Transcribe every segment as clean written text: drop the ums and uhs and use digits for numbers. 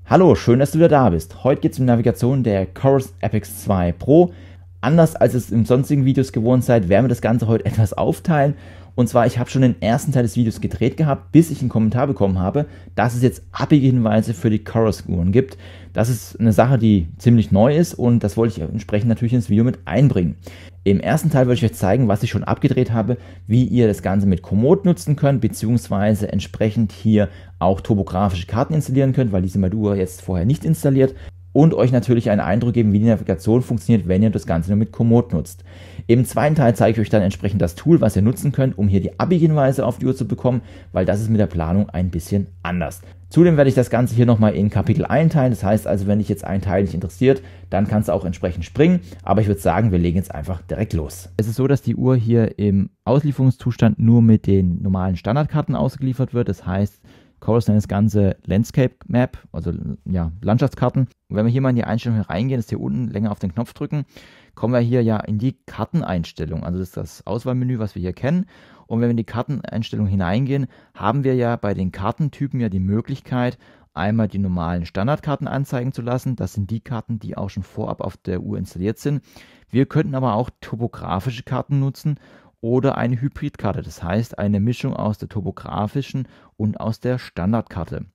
Hallo, schön, dass du wieder da bist. Heute geht es um Navigation der Chorus Epix 2 Pro. Anders als es in sonstigen Videos gewohnt seid, werden wir das Ganze heute etwas aufteilen. Und zwar, ich habe schon den ersten Teil des Videos gedreht gehabt, bis ich einen Kommentar bekommen habe, dass es jetzt abbiege Hinweise für die Chorus-Uhren gibt. Das ist eine Sache, die ziemlich neu ist und das wollte ich entsprechend natürlich ins Video mit einbringen. Im ersten Teil würde ich euch zeigen, was ich schon abgedreht habe, wie ihr das Ganze mit Komoot nutzen könnt, beziehungsweise entsprechend hier auch topografische Karten installieren könnt, weil die sind bei der Uhr jetzt vorher nicht installiert. Und euch natürlich einen Eindruck geben, wie die Navigation funktioniert, wenn ihr das Ganze nur mit Komoot nutzt. Im zweiten Teil zeige ich euch dann entsprechend das Tool, was ihr nutzen könnt, um hier die Abbiegehinweise auf die Uhr zu bekommen, weil das ist mit der Planung ein bisschen anders. Zudem werde ich das Ganze hier nochmal in Kapitel einteilen. Das heißt also, wenn dich jetzt ein Teil nicht interessiert, dann kannst du auch entsprechend springen. Aber ich würde sagen, wir legen jetzt einfach direkt los. Es ist so, dass die Uhr hier im Auslieferungszustand nur mit den normalen Standardkarten ausgeliefert wird. Das heißt, Chorus nennt das Ganze Landscape Map, also ja, Landschaftskarten. Und wenn wir hier mal in die Einstellung reingehen, das hier unten länger auf den Knopf drücken, kommen wir hier ja in die Karteneinstellung. Also das ist das Auswahlmenü, was wir hier kennen. Und wenn wir in die Karteneinstellung hineingehen, haben wir ja bei den Kartentypen ja die Möglichkeit, einmal die normalen Standardkarten anzeigen zu lassen. Das sind die Karten, die auch schon vorab auf der Uhr installiert sind. Wir könnten aber auch topografische Karten nutzen oder eine Hybridkarte, das heißt eine Mischung aus der topografischen und aus der Standardkarte.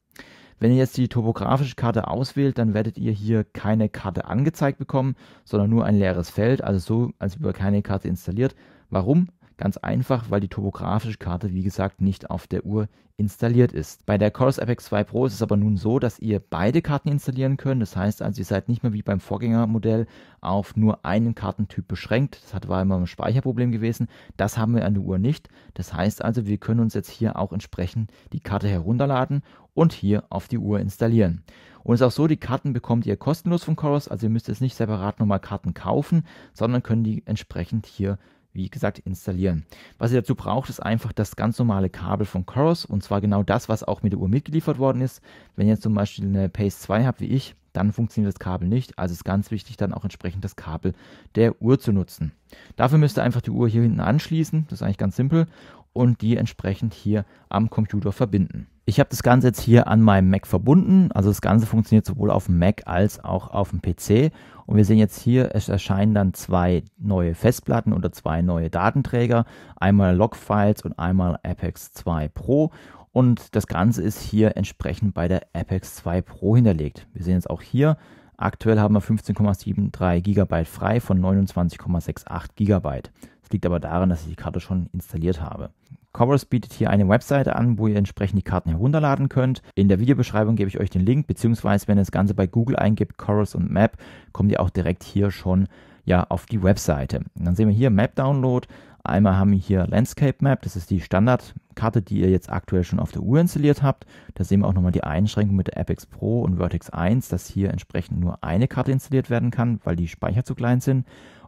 Wenn ihr jetzt die topografische Karte auswählt, dann werdet ihr hier keine Karte angezeigt bekommen, sondern nur ein leeres Feld, also so, als wäre keine Karte installiert. Warum? Ganz einfach, weil die topografische Karte, wie gesagt, nicht auf der Uhr installiert ist. Bei der Chorus Epix 2 Pro ist es aber nun so, dass ihr beide Karten installieren könnt. Das heißt also, ihr seid nicht mehr wie beim Vorgängermodell auf nur einen Kartentyp beschränkt. Das war immer ein Speicherproblem gewesen. Das haben wir an der Uhr nicht. Das heißt also, wir können uns jetzt hier auch entsprechend die Karte herunterladen und hier auf die Uhr installieren. Und es ist auch so, die Karten bekommt ihr kostenlos von Chorus. Also ihr müsst jetzt nicht separat nochmal Karten kaufen, sondern könnt die entsprechend hier, wie gesagt, installieren. Was ihr dazu braucht, ist einfach das ganz normale Kabel von Chorus, und zwar genau das, was auch mit der Uhr mitgeliefert worden ist. Wenn ihr jetzt zum Beispiel eine Pace 2 habt wie ich, dann funktioniert das Kabel nicht. Also ist ganz wichtig, dann auch entsprechend das Kabel der Uhr zu nutzen. Dafür müsst ihr einfach die Uhr hier hinten anschließen, das ist eigentlich ganz simpel, und die entsprechend hier am Computer verbinden. Ich habe das Ganze jetzt hier an meinem Mac verbunden, also das Ganze funktioniert sowohl auf dem Mac als auch auf dem PC. Und wir sehen jetzt hier, es erscheinen dann zwei neue Festplatten oder zwei neue Datenträger, einmal Logfiles und einmal Epix 2 Pro. Und das Ganze ist hier entsprechend bei der Epix 2 Pro hinterlegt. Wir sehen jetzt auch hier, aktuell haben wir 15,73 GB frei von 29,68 GB. Das liegt aber daran, dass ich die Karte schon installiert habe. Chorus bietet hier eine Webseite an, wo ihr entsprechend die Karten herunterladen könnt. In der Videobeschreibung gebe ich euch den Link, beziehungsweise wenn ihr das Ganze bei Google eingibt, Chorus und Map, kommt ihr auch direkt hier schon ja, auf die Webseite. Und dann sehen wir hier Map Download. Einmal haben wir hier Landscape Map, das ist die Standardkarte, die ihr jetzt aktuell schon auf der Uhr installiert habt. Da sehen wir auch nochmal die Einschränkung mit der Epix Pro und Vertex 1, dass hier entsprechend nur eine Karte installiert werden kann, weil die Speicher zu klein sind.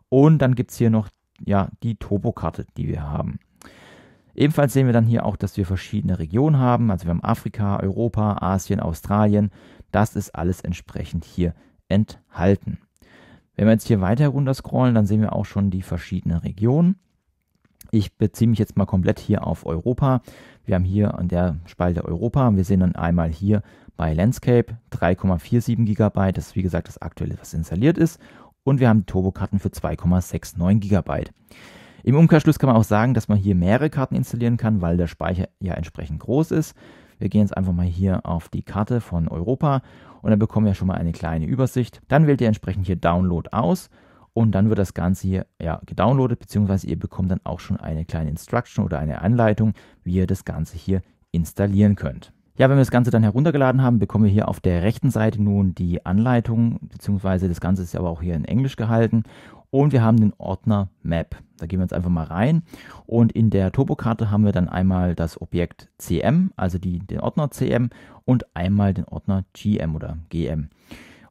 Und dann gibt es hier noch ja, die Topokarte, die wir haben. Ebenfalls sehen wir dann hier auch, dass wir verschiedene Regionen haben. Also wir haben Afrika, Europa, Asien, Australien. Das ist alles entsprechend hier enthalten. Wenn wir jetzt hier weiter herunter scrollen, dann sehen wir auch schon die verschiedenen Regionen. Ich beziehe mich jetzt mal komplett hier auf Europa. Wir haben hier an der Spalte Europa, wir sehen dann einmal hier bei Landscape 3,47 GB. Das ist wie gesagt das aktuelle, was installiert ist. Und wir haben Turbokarten für 2,69 GB. Im Umkehrschluss kann man auch sagen, dass man hier mehrere Karten installieren kann, weil der Speicher ja entsprechend groß ist. Wir gehen jetzt einfach mal hier auf die Karte von Europa und dann bekommen wir schon mal eine kleine Übersicht. Dann wählt ihr entsprechend hier Download aus und dann wird das Ganze hier ja, gedownloadet, beziehungsweise ihr bekommt dann auch schon eine kleine Instruction oder eine Anleitung, wie ihr das Ganze hier installieren könnt. Ja, wenn wir das Ganze dann heruntergeladen haben, bekommen wir hier auf der rechten Seite nun die Anleitung, beziehungsweise das Ganze ist aber auch hier in Englisch gehalten. Und wir haben den Ordner Map. Da gehen wir jetzt einfach mal rein. Und in der Topokarte haben wir dann einmal das Objekt CM, also den Ordner CM und einmal den Ordner GM oder GM.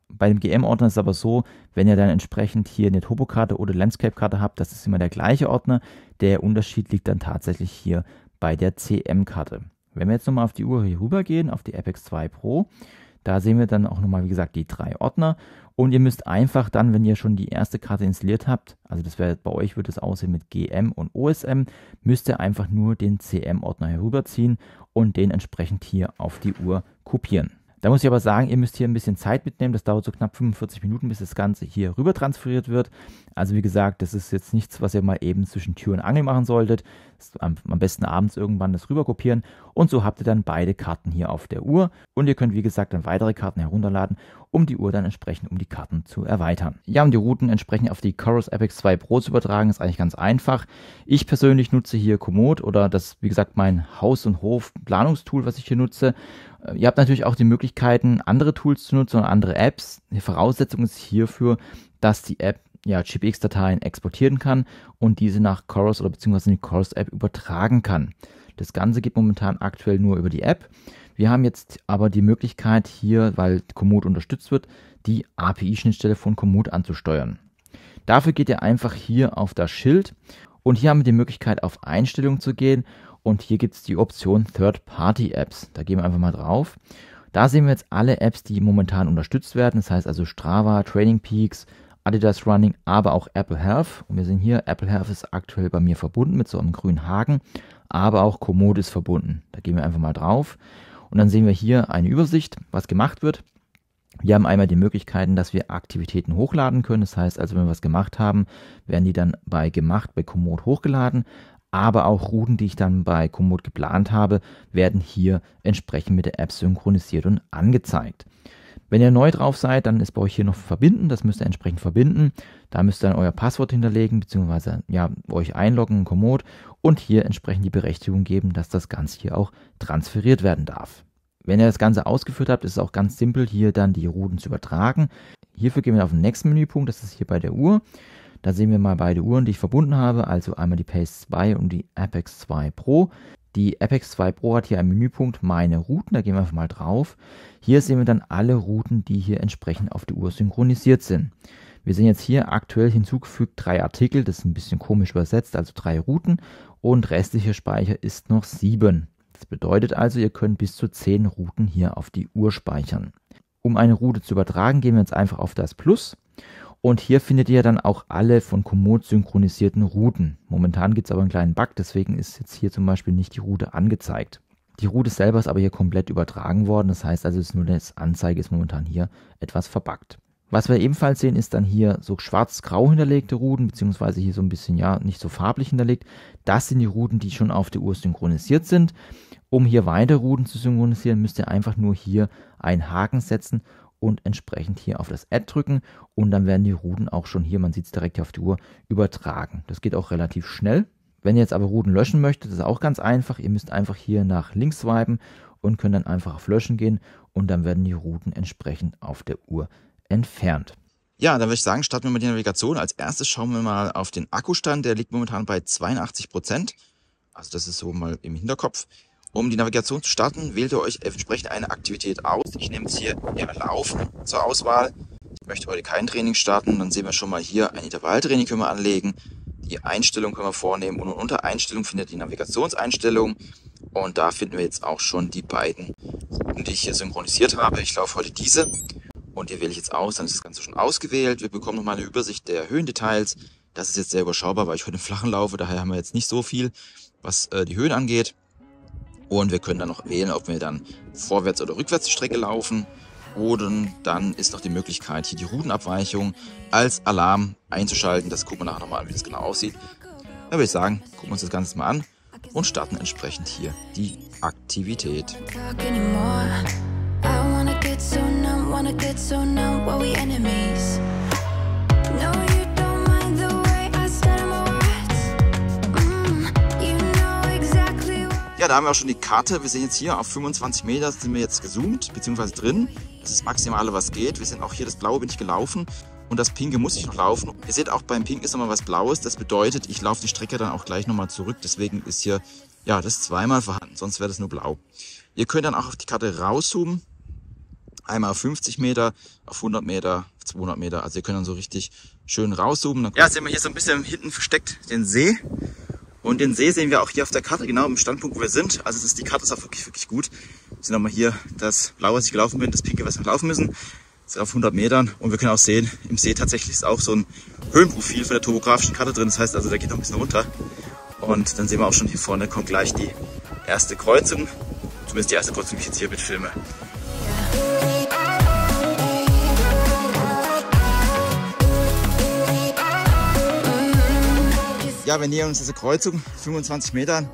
Bei dem GM-Ordner ist es aber so, wenn ihr dann entsprechend hier eine Topokarte oder Landscape-Karte habt, das ist immer der gleiche Ordner. Der Unterschied liegt dann tatsächlich hier bei der CM-Karte. Wenn wir jetzt nochmal auf die Uhr hier rüber gehen, auf die Epix 2 Pro, da sehen wir dann auch nochmal, wie gesagt, die drei Ordner. Und ihr müsst einfach dann, wenn ihr schon die erste Karte installiert habt, also das wäre bei euch, würde es aussehen mit GM und OSM, müsst ihr einfach nur den CM-Ordner herüberziehen und den entsprechend hier auf die Uhr kopieren. Da muss ich aber sagen, ihr müsst hier ein bisschen Zeit mitnehmen. Das dauert so knapp 45 Minuten, bis das Ganze hier rüber transferiert wird. Also wie gesagt, das ist jetzt nichts, was ihr mal eben zwischen Tür und Angel machen solltet. Am besten abends irgendwann das rüber kopieren. Und so habt ihr dann beide Karten hier auf der Uhr. Und ihr könnt, wie gesagt, dann weitere Karten herunterladen, um die Uhr dann entsprechend um die Karten zu erweitern. Ja, um die Routen entsprechend auf die Chorus Epix 2 Pro zu übertragen, ist eigentlich ganz einfach. Ich persönlich nutze hier Komoot oder das, wie gesagt, mein Haus- und Hof-Planungstool, was ich hier nutze. Ihr habt natürlich auch die Möglichkeiten, andere Tools zu nutzen oder andere Apps. Die Voraussetzung ist hierfür, dass die App GPX-Dateien exportieren kann und diese nach Chorus oder beziehungsweise in die Chorus-App übertragen kann. Das Ganze geht momentan aktuell nur über die App. Wir haben jetzt aber die Möglichkeit hier, weil Komoot unterstützt wird, die API-Schnittstelle von Komoot anzusteuern. Dafür geht ihr einfach hier auf das Schild und hier haben wir die Möglichkeit, auf Einstellungen zu gehen. Und hier gibt es die Option Third-Party-Apps. Da gehen wir einfach mal drauf. Da sehen wir jetzt alle Apps, die momentan unterstützt werden. Das heißt also Strava, Training Peaks, Adidas Running, aber auch Apple Health. Und wir sehen hier, Apple Health ist aktuell bei mir verbunden mit so einem grünen Haken. Aber auch Komoot ist verbunden. Da gehen wir einfach mal drauf. Und dann sehen wir hier eine Übersicht, was gemacht wird. Wir haben einmal die Möglichkeiten, dass wir Aktivitäten hochladen können. Das heißt also, wenn wir was gemacht haben, werden die dann bei Komoot hochgeladen. Aber auch Routen, die ich dann bei Komoot geplant habe, werden hier entsprechend mit der App synchronisiert und angezeigt. Wenn ihr neu drauf seid, dann ist bei euch hier noch Verbinden, das müsst ihr entsprechend verbinden. Da müsst ihr dann euer Passwort hinterlegen, beziehungsweise euch einloggen in Komoot und hier entsprechend die Berechtigung geben, dass das Ganze hier auch transferiert werden darf. Wenn ihr das Ganze ausgeführt habt, ist es auch ganz simpel, hier dann die Routen zu übertragen. Hierfür gehen wir auf den nächsten Menüpunkt, das ist hier bei der Uhr. Da sehen wir mal beide Uhren, die ich verbunden habe, also einmal die Pace 2 und die Epix 2 Pro. Die Epix 2 Pro hat hier einen Menüpunkt Meine Routen, da gehen wir einfach mal drauf. Hier sehen wir dann alle Routen, die hier entsprechend auf die Uhr synchronisiert sind. Wir sehen jetzt hier aktuell hinzugefügt 3 Artikel, das ist ein bisschen komisch übersetzt, also 3 Routen und restlicher Speicher ist noch 7. Das bedeutet also, ihr könnt bis zu 10 Routen hier auf die Uhr speichern. Um eine Route zu übertragen, gehen wir jetzt einfach auf das Plus. Und hier findet ihr dann auch alle von Komoot synchronisierten Routen. Momentan gibt es aber einen kleinen Bug, deswegen ist jetzt hier zum Beispiel nicht die Route angezeigt. Die Route selber ist aber hier komplett übertragen worden, das heißt also, es ist nur das Anzeige ist momentan hier etwas verbuggt. Was wir ebenfalls sehen, ist dann hier so schwarz-grau hinterlegte Routen, beziehungsweise hier so ein bisschen, nicht so farblich hinterlegt. Das sind die Routen, die schon auf der Uhr synchronisiert sind. Um hier weitere Routen zu synchronisieren, müsst ihr einfach nur hier einen Haken setzen und entsprechend hier auf das Add drücken und dann werden die Routen auch schon hier, man sieht es direkt hier auf die Uhr, übertragen. Das geht auch relativ schnell. Wenn ihr jetzt aber Routen löschen möchtet, ist es auch ganz einfach. Ihr müsst einfach hier nach links swipen und könnt dann einfach auf Löschen gehen und dann werden die Routen entsprechend auf der Uhr entfernt. Ja, dann würde ich sagen, starten wir mit der Navigation. Als erstes schauen wir mal auf den Akkustand. Der liegt momentan bei 82%. Also das ist so mal im Hinterkopf. Um die Navigation zu starten, wählt ihr euch entsprechend eine Aktivität aus. Ich nehme jetzt hier Laufen zur Auswahl. Ich möchte heute kein Training starten. Dann sehen wir schon mal hier ein Intervalltraining können wir anlegen. Die Einstellung können wir vornehmen und unter Einstellung findet ihr die Navigationseinstellung. Und da finden wir jetzt auch schon die beiden Routen, die ich hier synchronisiert habe. Ich laufe heute diese und die wähle ich jetzt aus. Dann ist das Ganze schon ausgewählt. Wir bekommen nochmal eine Übersicht der Höhendetails. Das ist jetzt sehr überschaubar, weil ich heute im Flachen laufe. Daher haben wir jetzt nicht so viel, was die Höhen angeht. Und wir können dann noch wählen, ob wir dann vorwärts oder rückwärts die Strecke laufen. Oder dann ist noch die Möglichkeit, hier die Routenabweichung als Alarm einzuschalten. Das gucken wir nachher nochmal an, wie das genau aussieht. Da würde ich sagen, gucken wir uns das Ganze mal an und starten entsprechend hier die Aktivität. Ja, da haben wir auch schon die Karte. Wir sehen jetzt hier auf 25 Meter sind wir jetzt gezoomt, beziehungsweise drin. Das ist das Maximale, was geht. Wir sehen auch hier, das Blaue bin ich gelaufen und das Pinke muss ich noch laufen. Ihr seht auch beim Pink ist nochmal was Blaues. Das bedeutet, ich laufe die Strecke dann auch gleich nochmal zurück. Deswegen ist hier, das zweimal vorhanden, sonst wäre das nur blau. Ihr könnt dann auch auf die Karte rauszoomen. Einmal auf 50 Meter, auf 100 Meter, auf 200 Meter. Also ihr könnt dann so richtig schön rauszoomen. Ja, sehen wir hier so ein bisschen hinten versteckt den See. Und den See sehen wir auch hier auf der Karte, genau im Standpunkt, wo wir sind. Also die Karte ist auch wirklich, wirklich gut. Wir sehen nochmal hier das Blaue, was ich gelaufen bin, das Pinke, was wir laufen müssen. Das ist auf 100 Metern. Und wir können auch sehen, im See tatsächlich ist auch so ein Höhenprofil von der topografischen Karte drin. Das heißt also, der geht noch ein bisschen runter. Und dann sehen wir auch schon hier vorne kommt gleich die erste Kreuzung. Zumindest die erste Kreuzung, die ich jetzt hier mitfilme. Ja, wir nähern uns dieser Kreuzung, 25 Metern.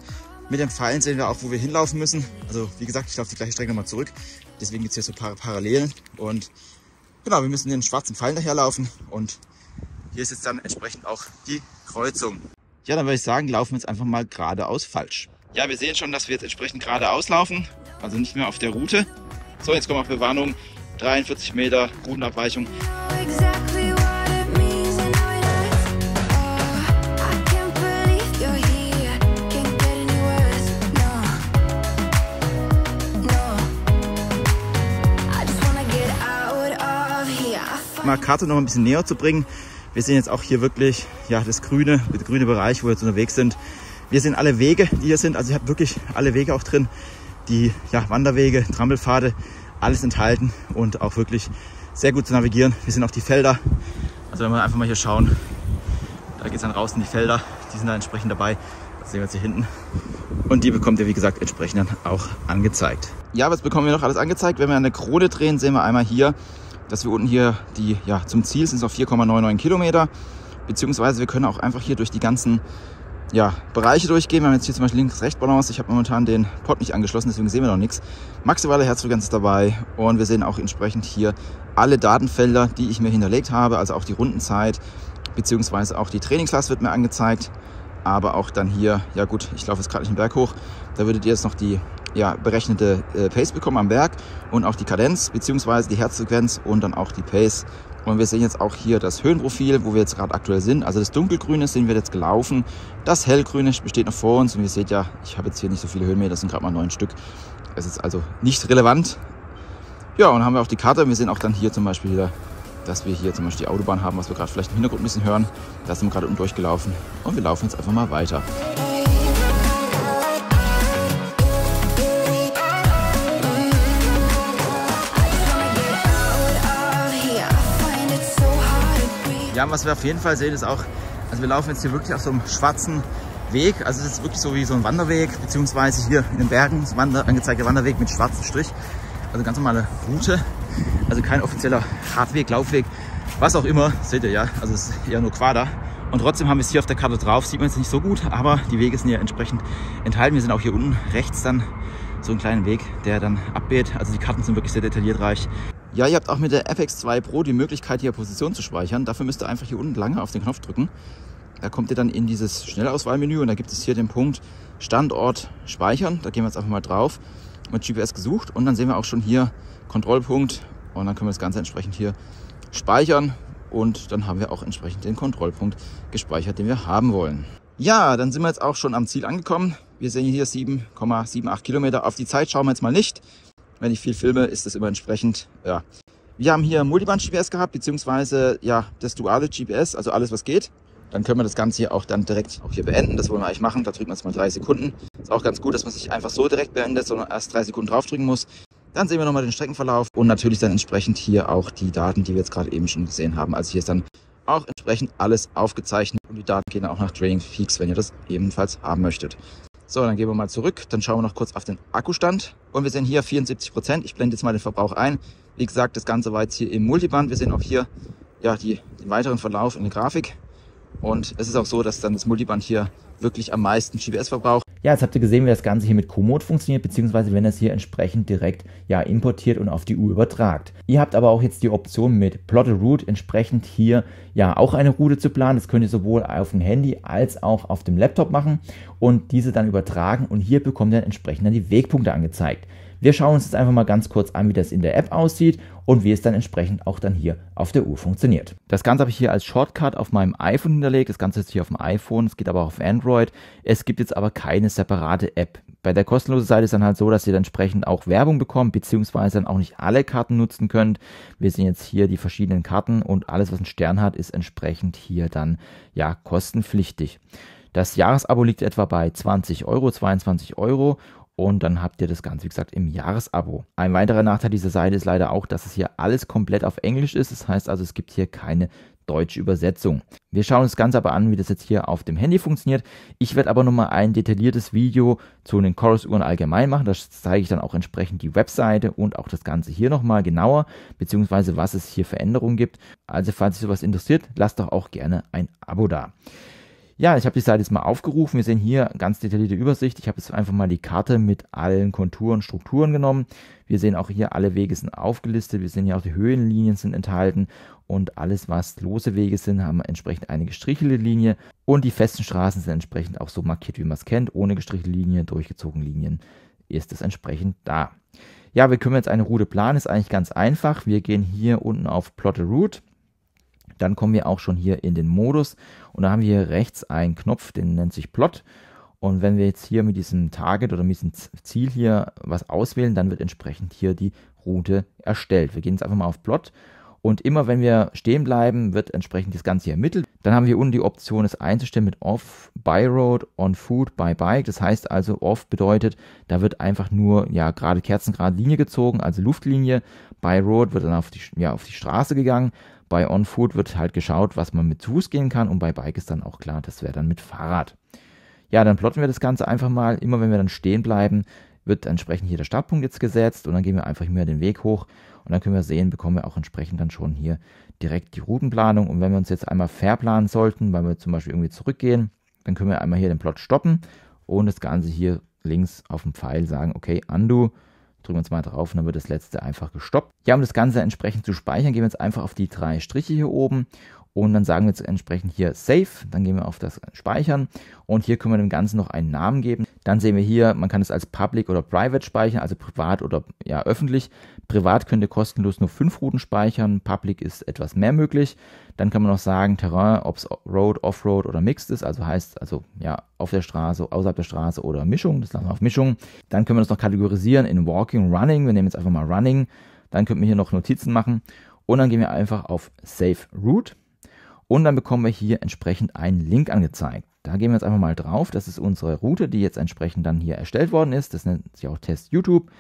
Mit dem Pfeilen sehen wir auch, wo wir hinlaufen müssen. Also wie gesagt, ich laufe die gleiche Strecke nochmal zurück. Deswegen gibt es hier so Parallelen. Und genau, wir müssen den schwarzen Pfeil daherlaufen. Und hier ist jetzt dann entsprechend auch die Kreuzung. Ja, dann würde ich sagen, laufen wir jetzt einfach mal geradeaus falsch. Ja, wir sehen schon, dass wir jetzt entsprechend geradeaus laufen. Also nicht mehr auf der Route. So, jetzt kommen wir auf Bewarnung. 43 Meter Routenabweichung. Mal Karte noch ein bisschen näher zu bringen. Wir sehen jetzt auch hier wirklich ja, der grüne Bereich, wo wir jetzt unterwegs sind. Wir sehen alle Wege, die hier sind. Also ihr habt wirklich alle Wege auch drin. Die ja, Wanderwege, Trampelpfade, alles enthalten und auch wirklich sehr gut zu navigieren. Wir sehen auch die Felder. Also wenn wir einfach mal hier schauen, da geht es dann raus in die Felder. Die sind da entsprechend dabei. Das sehen wir jetzt hier hinten. Und die bekommt ihr, wie gesagt, entsprechend dann auch angezeigt. Ja, was bekommen wir noch alles angezeigt? Wenn wir an der Krone drehen, sehen wir einmal hier, dass wir unten hier die, ja, zum Ziel sind es noch 4,99 Kilometer. Beziehungsweise wir können auch einfach hier durch die ganzen ja, Bereiche durchgehen. Wir haben jetzt hier zum Beispiel Links-Rechts-Balance. Ich habe momentan den Pod nicht angeschlossen, deswegen sehen wir noch nichts. Maximale Herzfrequenz ist dabei und wir sehen auch entsprechend hier alle Datenfelder, die ich mir hinterlegt habe. Also auch die Rundenzeit, beziehungsweise auch die Trainingslast wird mir angezeigt. Aber auch dann hier, ja gut, ich laufe jetzt gerade nicht den Berg hoch, da würdet ihr jetzt noch die ja, berechnete Pace bekommen am Berg und auch die Kadenz beziehungsweise die Herzfrequenz und dann auch die Pace. Und wir sehen jetzt auch hier das Höhenprofil, wo wir jetzt gerade aktuell sind. Also das dunkelgrüne sind wir jetzt gelaufen, das hellgrüne besteht noch vor uns und ihr seht ja, ich habe jetzt hier nicht so viele Höhenmeter, das sind gerade mal 9 Stück. Es ist also nicht relevant. Ja, und dann haben wir auch die Karte. Wir sehen auch dann hier zum Beispiel wieder, dass wir hier zum Beispiel die Autobahn haben, was wir gerade vielleicht im Hintergrund ein bisschen hören. Da sind wir gerade unten durchgelaufen und wir laufen jetzt einfach mal weiter. Ja, was wir auf jeden Fall sehen ist auch, also wir laufen jetzt hier wirklich auf so einem schwarzen Weg. Also es ist wirklich so wie so ein Wanderweg, beziehungsweise hier in den Bergen angezeigter Wanderweg mit schwarzem Strich. Also ganz normale Route, also kein offizieller Radweg, Laufweg, was auch immer, seht ihr ja, also es ist eher nur Quader. Und trotzdem haben wir es hier auf der Karte drauf, sieht man jetzt nicht so gut, aber die Wege sind ja entsprechend enthalten. Wir sind auch hier unten rechts dann so einen kleinen Weg, der dann abbiegt. Also die Karten sind wirklich sehr detailliert reich. Ja, ihr habt auch mit der FX 2 Pro die Möglichkeit, hier Position zu speichern. Dafür müsst ihr einfach hier unten lange auf den Knopf drücken. Da kommt ihr dann in dieses Schnellauswahlmenü und da gibt es hier den Punkt Standort speichern. Da gehen wir jetzt einfach mal drauf, mit GPS gesucht und dann sehen wir auch schon hier Kontrollpunkt und dann können wir das Ganze entsprechend hier speichern und dann haben wir auch entsprechend den Kontrollpunkt gespeichert, den wir haben wollen. Ja, dann sind wir jetzt auch schon am Ziel angekommen. Wir sehen hier 7,78 Kilometer. Auf die Zeit schauen wir jetzt mal nicht. Wenn ich viel filme, ist das immer entsprechend, ja. Wir haben hier Multiband-GPS gehabt, beziehungsweise ja, das duale GPS, also alles was geht. Dann können wir das Ganze hier auch dann direkt auch hier beenden. Das wollen wir eigentlich machen. Da drücken wir jetzt mal 3 Sekunden. Ist auch ganz gut, dass man sich einfach so direkt beendet, sondern erst 3 Sekunden draufdrücken muss. Dann sehen wir nochmal den Streckenverlauf und natürlich dann entsprechend hier auch die Daten, die wir jetzt gerade eben schon gesehen haben. Also hier ist dann auch entsprechend alles aufgezeichnet und die Daten gehen auch nach Training Peaks, wenn ihr das ebenfalls haben möchtet. So, dann gehen wir mal zurück. Dann schauen wir noch kurz auf den Akkustand. Und wir sehen hier 74%. Ich blende jetzt mal den Verbrauch ein. Wie gesagt, das Ganze war jetzt hier im Multiband. Wir sehen auch hier ja, den weiteren Verlauf in der Grafik. Und es ist auch so, dass dann das Multiband hier wirklich am meisten GPS verbraucht. Ja, jetzt habt ihr gesehen, wie das Ganze hier mit Komoot funktioniert, beziehungsweise wenn das hier entsprechend direkt ja, importiert und auf die Uhr übertragt. Ihr habt aber auch jetzt die Option mit Plot a Route entsprechend hier ja auch eine Route zu planen. Das könnt ihr sowohl auf dem Handy als auch auf dem Laptop machen und diese dann übertragen und hier bekommt ihr entsprechend dann die Wegpunkte angezeigt. Wir schauen uns jetzt einfach mal ganz kurz an, wie das in der App aussieht und wie es dann entsprechend auch dann hier auf der Uhr funktioniert. Das Ganze habe ich hier als Shortcut auf meinem iPhone hinterlegt. Das Ganze ist hier auf dem iPhone, es geht aber auch auf Android. Es gibt jetzt aber keine separate App. Bei der kostenlosen Seite ist dann halt so, dass ihr dann entsprechend auch Werbung bekommt, beziehungsweise dann auch nicht alle Karten nutzen könnt. Wir sehen jetzt hier die verschiedenen Karten und alles, was einen Stern hat, ist entsprechend hier dann ja kostenpflichtig. Das Jahresabo liegt etwa bei 20 Euro, 22 Euro. Und dann habt ihr das Ganze, wie gesagt, im Jahresabo. Ein weiterer Nachteil dieser Seite ist leider auch, dass es hier alles komplett auf Englisch ist. Das heißt also, es gibt hier keine deutsche Übersetzung. Wir schauen uns das Ganze aber an, wie das jetzt hier auf dem Handy funktioniert. Ich werde aber nochmal ein detailliertes Video zu den Chorus-Uhren allgemein machen. Das zeige ich dann auch entsprechend die Webseite und auch das Ganze hier nochmal genauer, beziehungsweise was es hier für Änderungen gibt. Also falls euch sowas interessiert, lasst doch auch gerne ein Abo da. Ja, ich habe die Seite jetzt mal aufgerufen. Wir sehen hier ganz detaillierte Übersicht. Ich habe jetzt einfach mal die Karte mit allen Konturen, Strukturen genommen. Wir sehen auch hier, alle Wege sind aufgelistet. Wir sehen hier auch, die Höhenlinien sind enthalten. Und alles, was lose Wege sind, haben entsprechend eine gestrichelte Linie. Und die festen Straßen sind entsprechend auch so markiert, wie man es kennt. Ohne gestrichelte Linie, durchgezogene Linien ist es entsprechend da. Ja, wir können jetzt eine Route planen. Ist eigentlich ganz einfach. Wir gehen hier unten auf Plot a Route. Dann kommen wir auch schon hier in den Modus und da haben wir hier rechts einen Knopf, den nennt sich Plot. Und wenn wir jetzt hier mit diesem Target oder mit diesem Ziel hier was auswählen, dann wird entsprechend hier die Route erstellt. Wir gehen jetzt einfach mal auf Plot und immer wenn wir stehen bleiben, wird entsprechend das Ganze hier ermittelt. Dann haben wir unten die Option, es einzustellen mit Off, By Road, On Foot, By Bike. Das heißt also, Off bedeutet, da wird einfach nur ja gerade kerzengerade Linie gezogen, also Luftlinie. By Road wird dann auf die Straße gegangen. Bei On Foot wird halt geschaut, was man mit Fuß gehen kann und bei Bike ist dann auch klar, das wäre dann mit Fahrrad. Ja, dann plotten wir das Ganze einfach mal. Immer wenn wir dann stehen bleiben, wird entsprechend hier der Startpunkt jetzt gesetzt und dann gehen wir einfach mehr den Weg hoch und dann können wir sehen, bekommen wir auch entsprechend dann schon hier direkt die Routenplanung. Und wenn wir uns jetzt einmal verplanen sollten, weil wir zum Beispiel irgendwie zurückgehen, dann können wir einmal hier den Plot stoppen und das Ganze hier links auf dem Pfeil sagen, okay, Undo. Drücken wir uns mal drauf und dann wird das letzte einfach gestoppt. Ja, um das Ganze entsprechend zu speichern, gehen wir jetzt einfach auf die 3 Striche hier oben und dann sagen wir jetzt entsprechend hier Save. Dann gehen wir auf das Speichern und hier können wir dem Ganzen noch einen Namen geben. Dann sehen wir hier, man kann es als Public oder Private speichern, also privat oder ja öffentlich. Privat könnt ihr kostenlos nur 5 Routen speichern, Public ist etwas mehr möglich. Dann kann man noch sagen Terrain, ob es Road, Offroad oder Mixed ist, also heißt ja auf der Straße, außerhalb der Straße oder Mischung, das lassen wir auf Mischung. Dann können wir das noch kategorisieren in Walking, Running, wir nehmen jetzt einfach mal Running. Dann können wir hier noch Notizen machen und dann gehen wir einfach auf Save Route und dann bekommen wir hier entsprechend einen Link angezeigt. Da gehen wir jetzt einfach mal drauf, das ist unsere Route, die jetzt entsprechend dann hier erstellt worden ist, das nennt sich auch Test YouTube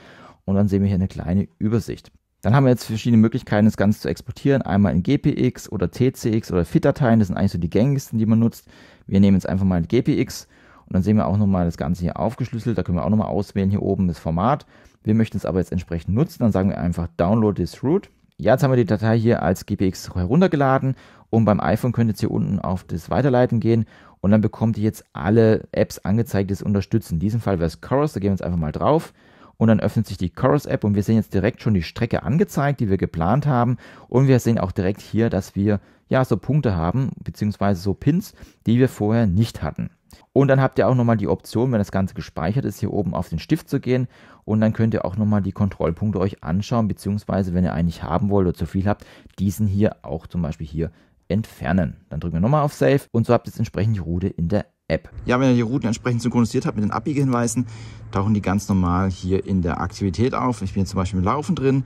und dann sehen wir hier eine kleine Übersicht. Dann haben wir jetzt verschiedene Möglichkeiten, das Ganze zu exportieren. Einmal in GPX oder TCX oder FIT-Dateien. Das sind eigentlich so die gängigsten, die man nutzt. Wir nehmen jetzt einfach mal GPX und dann sehen wir auch nochmal das Ganze hier aufgeschlüsselt. Da können wir auch nochmal auswählen hier oben das Format. Wir möchten es aber jetzt entsprechend nutzen. Dann sagen wir einfach Download this route. Ja, jetzt haben wir die Datei hier als GPX heruntergeladen und beim iPhone könnt ihr jetzt hier unten auf das Weiterleiten gehen und dann bekommt ihr jetzt alle Apps angezeigt, die es unterstützen. In diesem Fall wäre es Chorus, da gehen wir jetzt einfach mal drauf. Und dann öffnet sich die Chorus-App und wir sehen jetzt direkt schon die Strecke angezeigt, die wir geplant haben. Und wir sehen auch direkt hier, dass wir ja so Punkte haben, beziehungsweise so Pins, die wir vorher nicht hatten. Und dann habt ihr auch nochmal die Option, wenn das Ganze gespeichert ist, hier oben auf den Stift zu gehen. Und dann könnt ihr auch nochmal die Kontrollpunkte euch anschauen, beziehungsweise wenn ihr einen nicht haben wollt oder zu viel habt, diesen hier auch zum Beispiel hier entfernen. Dann drücken wir nochmal auf Save und so habt ihr jetzt entsprechend die Route in der App. Ja, wenn ihr die Routen entsprechend synchronisiert habt mit den Abbiegehinweisen, tauchen die ganz normal hier in der Aktivität auf. Ich bin jetzt zum Beispiel im Laufen drin.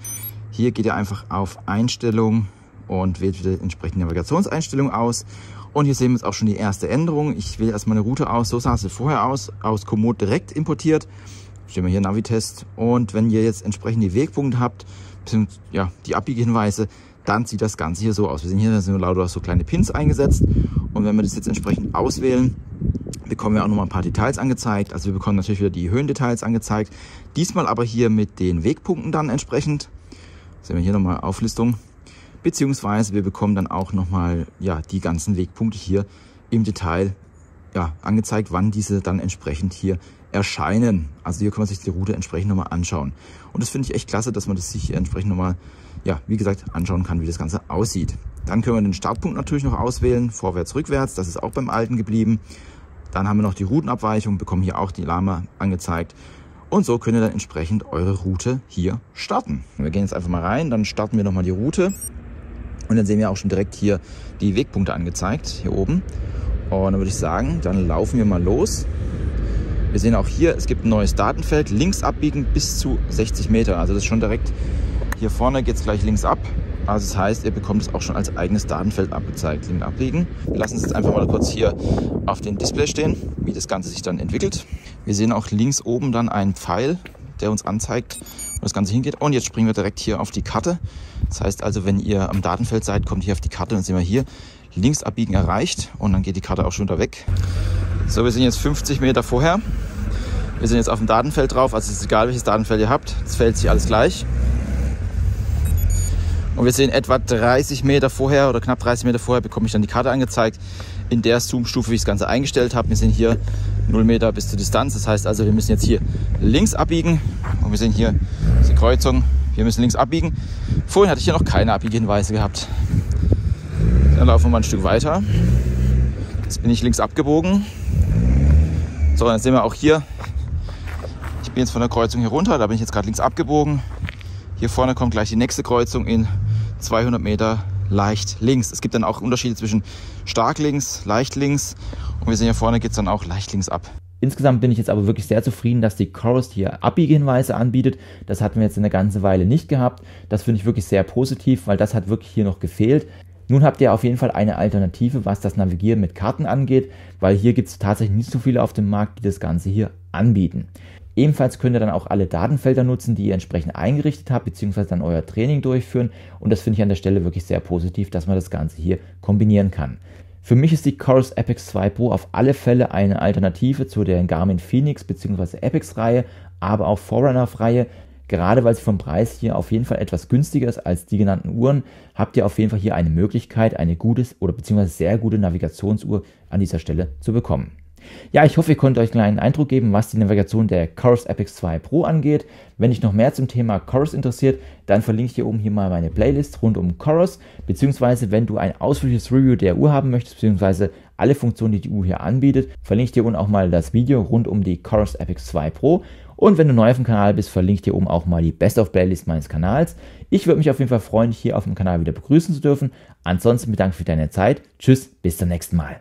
Hier geht ihr einfach auf Einstellung und wählt wieder entsprechende Navigationseinstellungen aus. Und hier sehen wir jetzt auch schon die erste Änderung. Ich wähle erstmal eine Route aus. So sah sie vorher aus Komoot direkt importiert. Stellen wir hier Navitest. Und wenn ihr jetzt entsprechend die Wegpunkte habt, beziehungsweise ja, die Abbiegehinweise, dann sieht das Ganze hier so aus. Wir sehen hier, da sind lauter so kleine Pins eingesetzt. Und wenn wir das jetzt entsprechend auswählen, bekommen wir auch nochmal ein paar Details angezeigt. Also wir bekommen natürlich wieder die Höhendetails angezeigt. Diesmal aber hier mit den Wegpunkten dann entsprechend. Sehen wir hier nochmal Auflistung. Beziehungsweise wir bekommen dann auch nochmal ja, die ganzen Wegpunkte hier im Detail ja, angezeigt, wann diese dann entsprechend hier erscheinen. Also hier kann man sich die Route entsprechend nochmal anschauen. Und das finde ich echt klasse, dass man das sich hier entsprechend nochmal, ja, wie gesagt, anschauen kann, wie das Ganze aussieht. Dann können wir den Startpunkt natürlich noch auswählen, vorwärts, rückwärts, das ist auch beim alten geblieben. Dann haben wir noch die Routenabweichung, bekommen hier auch die Lama angezeigt. Und so könnt ihr dann entsprechend eure Route hier starten. Wir gehen jetzt einfach mal rein, dann starten wir nochmal die Route. Und dann sehen wir auch schon direkt hier die Wegpunkte angezeigt, hier oben. Und dann würde ich sagen, dann laufen wir mal los. Wir sehen auch hier, es gibt ein neues Datenfeld, links abbiegen bis zu 60 Meter. Also das ist schon direkt hier vorne, geht es gleich links ab. Also das heißt, ihr bekommt es auch schon als eigenes Datenfeld abgezeigt. Links abbiegen. Wir lassen es jetzt einfach mal kurz hier auf dem Display stehen, wie das Ganze sich dann entwickelt. Wir sehen auch links oben dann einen Pfeil, der uns anzeigt, wo das Ganze hingeht. Und jetzt springen wir direkt hier auf die Karte. Das heißt also, wenn ihr am Datenfeld seid, kommt hier auf die Karte. Dann sehen wir hier, links abbiegen erreicht und dann geht die Karte auch schon wieder weg. So, wir sind jetzt 50 Meter vorher. Wir sind jetzt auf dem Datenfeld drauf, also es ist egal, welches Datenfeld ihr habt. Es fällt sich alles gleich. Und wir sehen etwa 30 Meter vorher oder knapp 30 Meter vorher bekomme ich dann die Karte angezeigt. in der Zoom-Stufe, wie ich das Ganze eingestellt habe. Wir sind hier 0 Meter bis zur Distanz. Das heißt also, wir müssen jetzt hier links abbiegen. Und wir sehen hier die Kreuzung. Wir müssen links abbiegen. Vorhin hatte ich hier noch keine Abbiegehinweise gehabt. Dann laufen wir mal ein Stück weiter. Jetzt bin ich links abgebogen. So, dann sehen wir auch hier, ich bin jetzt von der Kreuzung hier runter, da bin ich jetzt gerade links abgebogen. Hier vorne kommt gleich die nächste Kreuzung in 200 Meter leicht links. Es gibt dann auch Unterschiede zwischen stark links, leicht links und wir sehen hier vorne geht es dann auch leicht links ab. Insgesamt bin ich jetzt aber wirklich sehr zufrieden, dass die Corus hier Abbiegehinweise anbietet. Das hatten wir jetzt eine ganze Weile nicht gehabt. Das finde ich wirklich sehr positiv, weil das hat wirklich hier noch gefehlt. Nun habt ihr auf jeden Fall eine Alternative, was das Navigieren mit Karten angeht, weil hier gibt es tatsächlich nicht so viele auf dem Markt, die das Ganze hier anbieten. Ebenfalls könnt ihr dann auch alle Datenfelder nutzen, die ihr entsprechend eingerichtet habt, beziehungsweise dann euer Training durchführen. Und das finde ich an der Stelle wirklich sehr positiv, dass man das Ganze hier kombinieren kann. Für mich ist die Corus Epix 2 Pro auf alle Fälle eine Alternative zu der Garmin Fenix bzw. Epix-Reihe, aber auch Forerunner-Reihe. Gerade weil sie vom Preis hier auf jeden Fall etwas günstiger ist als die genannten Uhren, habt ihr auf jeden Fall hier eine Möglichkeit, eine gute oder beziehungsweise sehr gute Navigationsuhr an dieser Stelle zu bekommen. Ja, ich hoffe, ihr konntet euch einen kleinen Eindruck geben, was die Navigation der Corus Epix 2 Pro angeht. Wenn dich noch mehr zum Thema Corus interessiert, dann verlinke ich dir oben hier mal meine Playlist rund um Corus, beziehungsweise wenn du ein ausführliches Review der Uhr haben möchtest, beziehungsweise alle Funktionen, die die Uhr hier anbietet, verlinke ich dir unten auch mal das Video rund um die Corus Epix 2 Pro. Und wenn du neu auf dem Kanal bist, verlinke ich dir oben auch mal die Best-of-Playlist meines Kanals. Ich würde mich auf jeden Fall freuen, dich hier auf dem Kanal wieder begrüßen zu dürfen. Ansonsten bedanke ich mich für deine Zeit. Tschüss, bis zum nächsten Mal.